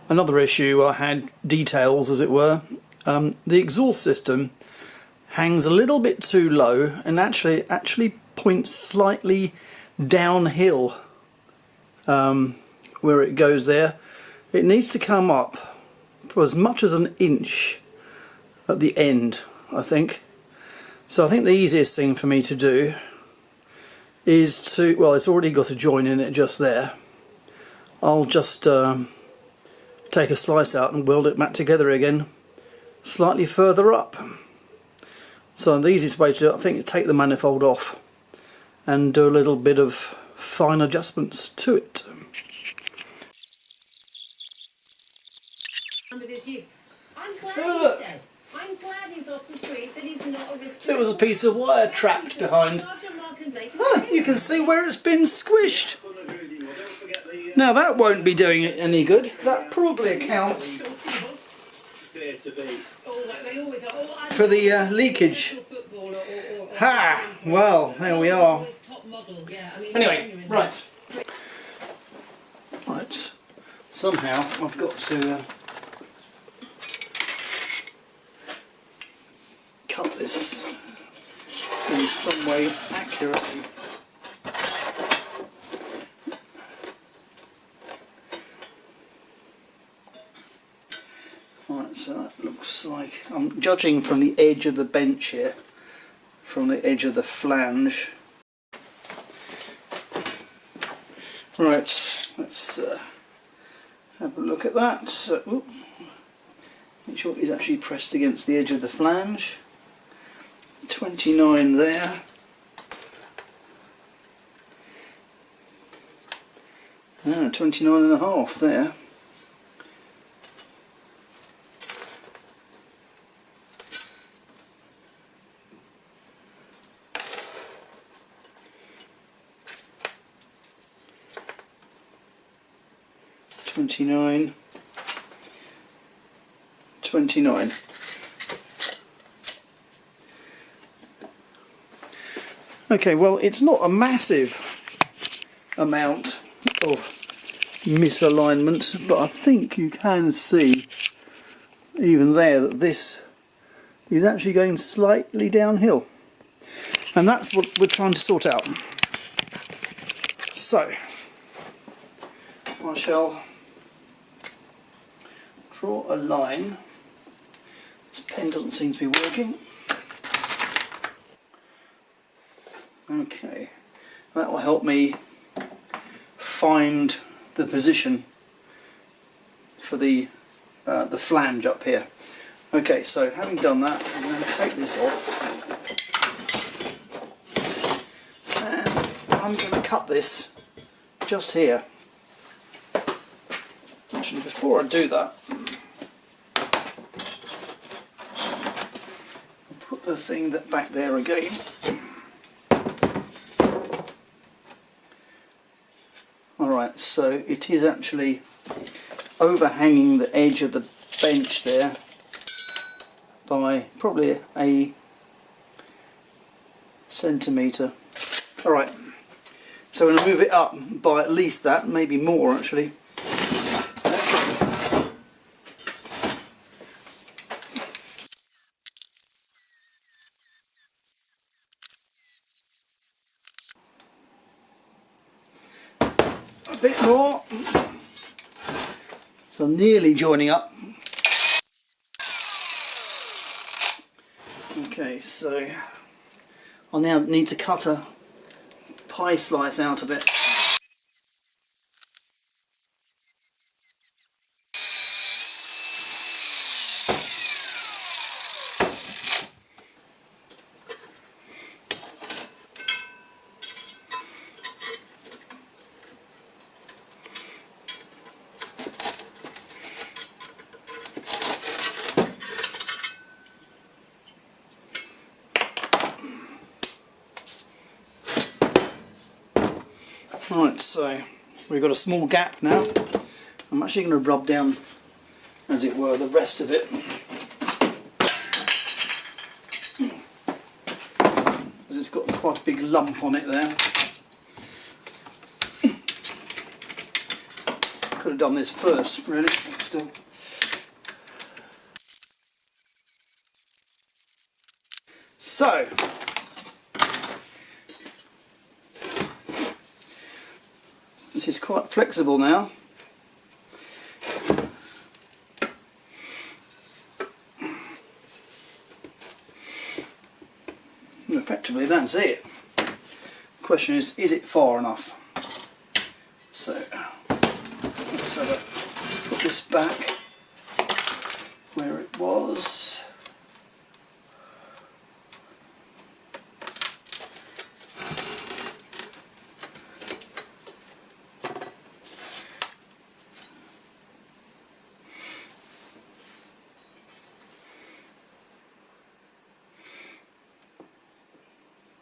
another issue I had, details as it were. The exhaust system hangs a little bit too low and actually points slightly downhill where it goes there. It needs to come up for as much as an inch at the end, I think. So I think the easiest thing for me to do is to, well, it's already got a join in it just there. I'll just take a slice out and weld it back together again slightly further up. So the easiest way to do it, I think, is take the manifold off and do a little bit of fine adjustments to it. There was a piece of wire trapped behind. Oh, you can see where it's been squished. Now that won't be doing it any good. That probably accounts for the leakage. Ha! Well, there we are. Anyway, right. Somehow I've got to cut this in some way accurately. Right, so that looks like, I'm judging from the edge of the bench here, from the edge of the flange. Right, let's have a look at that. So, make sure it's actually pressed against the edge of the flange. 29 there. Ah, 29.5 there. $29, $29. Okay, well, it's not a massive amount of misalignment, but I think you can see even there that this is actually going slightly downhill, and that's what we're trying to sort out. So I shall draw a line. This pen doesn't seem to be working. Okay, that will help me find the position for the flange up here. Okay, so having done that, I'm going to take this off, and I'm going to cut this just here. Actually, before I do that, I'll put the thing back there again. Alright, so it is actually overhanging the edge of the bench there by probably a centimetre. Alright, so I'm going to move it up by at least that, maybe more actually. A bit more, so I'm nearly joining up. Okay, so I'll now need to cut a pie slice out of it. Right, so we've got a small gap now. I'm actually going to rub down, as it were, the rest of it, because it's got quite a big lump on it there. Could have done this first, really. Still. So, this is quite flexible now. And effectively, that's it. The question is it far enough? So, let's have a put this back where it was.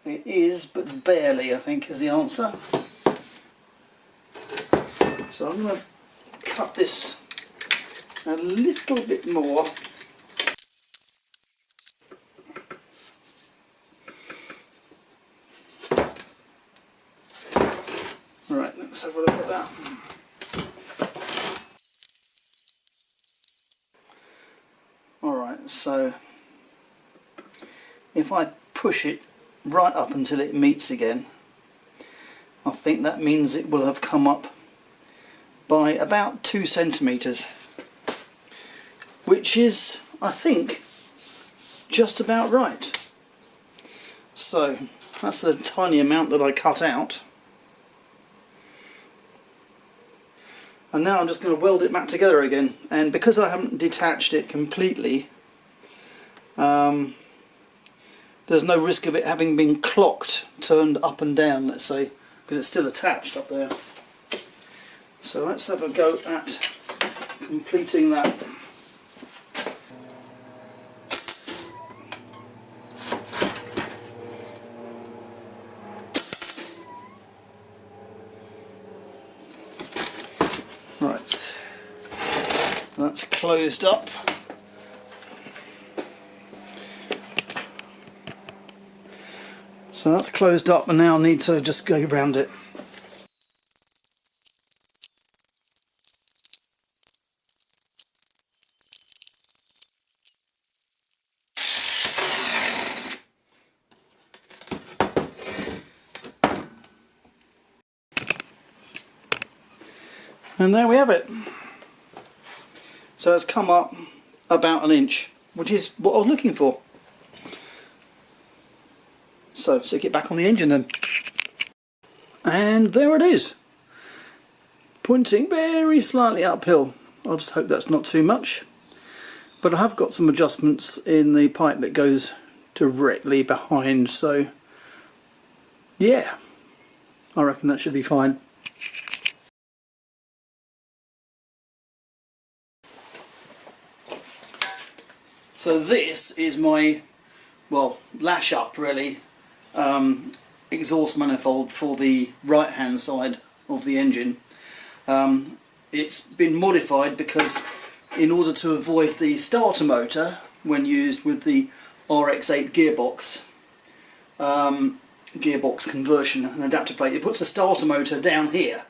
It is, but barely, I think, is the answer. So I'm going to cut this a little bit more. Right, let's have a look at that. Alright, so if I push it right up until it meets again, I think that means it will have come up by about 2 centimetres, which is, I think, just about right. So that's the tiny amount that I cut out, and now I'm just going to weld it back together again. And because I haven't detached it completely, there's no risk of it having been clocked, turned up and down, let's say, because it's still attached up there. So let's have a go at completing that. Right, that's closed up. So that's closed up, and now I need to just go around it. And there we have it. So it's come up about 1 inch, which is what I was looking for. So stick it back on the engine then. And there it is. Pointing very slightly uphill. I'll just hope that's not too much. But I have got some adjustments in the pipe that goes directly behind, so yeah, I reckon that should be fine. So this is my, well, lash up really, exhaust manifold for the right hand side of the engine. It's been modified because in order to avoid the starter motor when used with the RX-8 gearbox conversion and adapter plate, it puts the starter motor down here,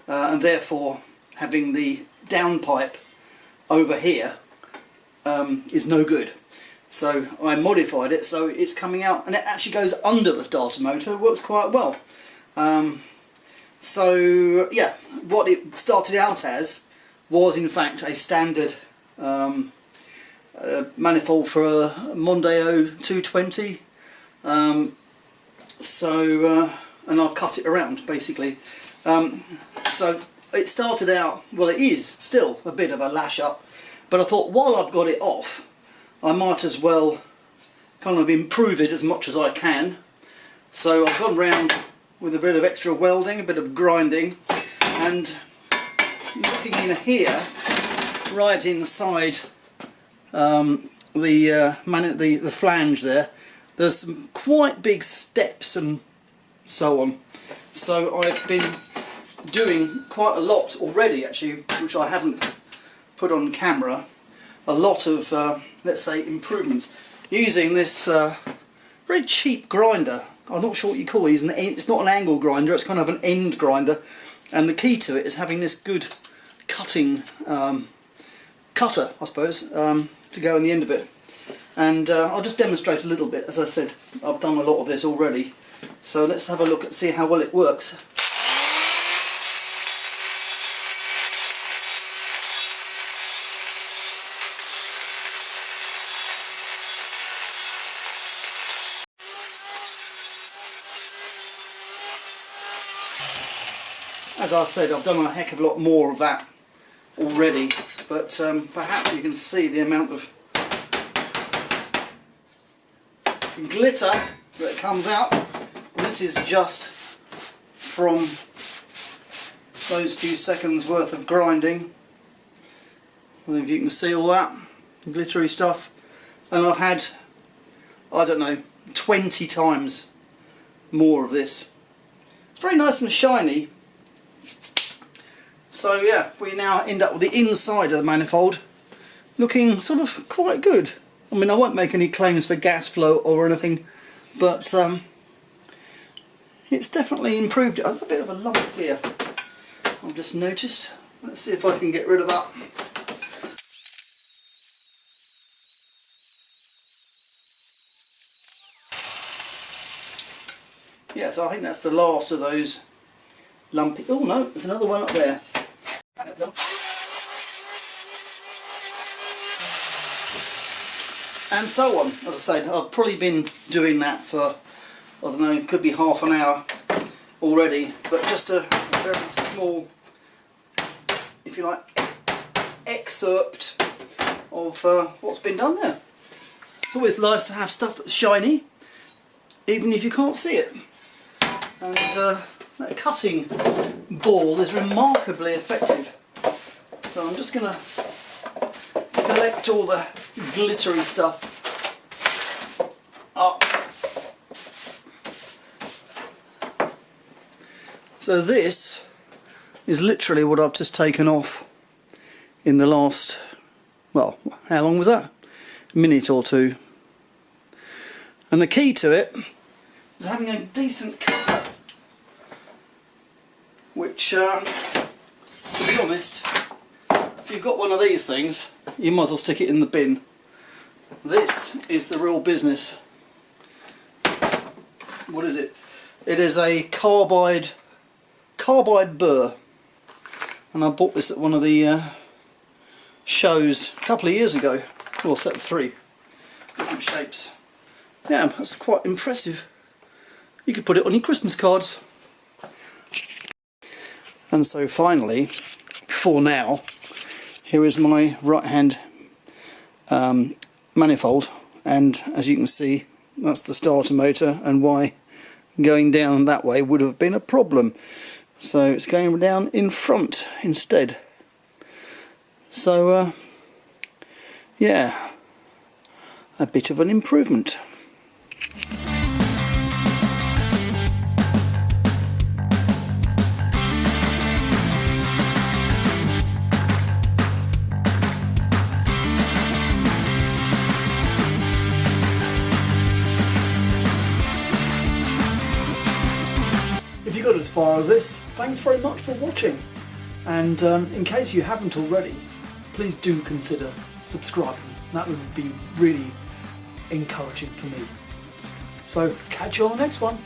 and therefore having the downpipe over here is no good. So I modified it so it's coming out, and it actually goes under the starter motor. It works quite well. So yeah, what it started out as was in fact a standard manifold for a Mondeo 220. And I've cut it around basically. So it started out, well, it is still a bit of a lash up, but I thought while I've got it off, I might as well kind of improve it as much as I can. So I've gone round with a bit of extra welding, a bit of grinding, and looking in here, right inside the flange there, there's some quite big steps and so on. So I've been doing quite a lot already actually, which I haven't put on camera. A lot of, let's say, improvements using this very cheap grinder. I'm not sure what you call it. It's not an angle grinder, it's kind of an end grinder, and the key to it is having this good cutting cutter, I suppose, to go on the end of it. And I'll just demonstrate a little bit. As I said, I've done a lot of this already, so let's have a look and see how well it works. As I said, I've done a heck of a lot more of that already, but perhaps you can see the amount of glitter that comes out. And this is just from those few seconds worth of grinding. I don't know if you can see all that glittery stuff, and I've had, I don't know, 20 times more of this. It's very nice and shiny. So yeah, we now end up with the inside of the manifold looking sort of quite good. I mean, I won't make any claims for gas flow or anything, but it's definitely improved it. There's a bit of a lump here, I've just noticed. Let's see if I can get rid of that. Yeah, so I think that's the last of those lumpy... Oh no, there's another one up there. And so on. As I said, I've probably been doing that for, I don't know, it could be half an hour already, but just a very small, if you like, excerpt of what's been done there. It's always nice to have stuff that's shiny, even if you can't see it. And that cutting ball is remarkably effective. So I'm just going to collect all the glittery stuff up. So this is literally what I've just taken off in the last, well, how long was that? A minute or two. And the key to it is having a decent cutter, which, to be honest, if you've got one of these things, you might as well stick it in the bin. This is the real business. What is it? It is a carbide burr, and I bought this at one of the shows a couple of years ago. Well, set of 3 different shapes. Yeah, that's quite impressive. You could put it on your Christmas cards. And so finally, for now, here is my right hand manifold, and as you can see, that's the starter motor, and why going down that way would have been a problem. So it's going down in front instead. So yeah, a bit of an improvement. If you got as far as this, thanks very much for watching, and in case you haven't already, please do consider subscribing. That would be really encouraging for me. So catch you on the next one.